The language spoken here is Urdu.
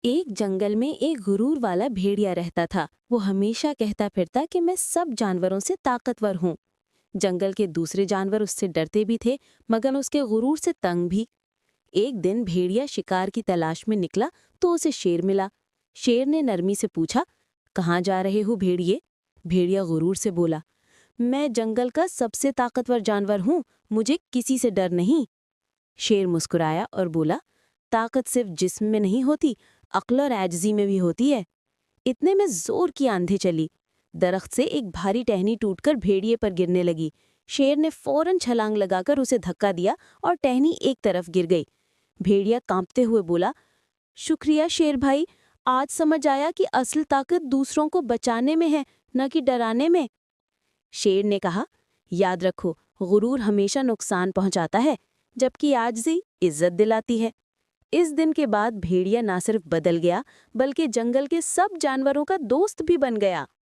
ایک جنگل میں ایک غرور والا بھیڑیا رہتا تھا۔ وہ ہمیشہ کہتا پھرتا کہ میں سب جانوروں سے طاقتور ہوں۔ جنگل کے دوسرے جانور اس سے ڈرتے بھی تھے مگر اس کے غرور سے تنگ بھی۔ ایک دن بھیڑیا شکار کی تلاش میں نکلا تو اسے شیر ملا۔ شیر نے نرمی سے پوچھا، کہاں جا رہے ہو بھیڑیے؟ بھیڑیا غرور سے بولا، میں جنگل کا سب سے طاقتور جانور ہوں، مجھے کسی سے ڈر نہیں۔ شیر مسکرایا اور بولا، طاقت صرف جسم میں نہیں ہوتی، عقل اور عاجزی میں بھی ہوتی ہے۔ اتنے میں زور کی آندھی چلی۔ درخت سے ایک بھاری ٹہنی ٹوٹ کر بھیڑیے پر گرنے لگی۔ شیر نے فوراً چھلانگ لگا کر اسے دھکا دیا اور ٹہنی ایک طرف گر گئی۔ بھیڑیا کانپتے ہوئے بولا، شکریہ شیر بھائی، آج سمجھ آیا کہ اصل طاقت دوسروں کو بچانے میں ہے، نہ کہ ڈرانے میں۔ شیر نے کہا، یاد رکھو، غرور ہمیشہ نقصان پہنچاتا ہے، جبکہ عاجزی عزت دلاتی ہے۔ اس دن کے بعد بھیڑیا نہ صرف بدل گیا بلکہ جنگل کے سب جانوروں کا دوست بھی بن گیا۔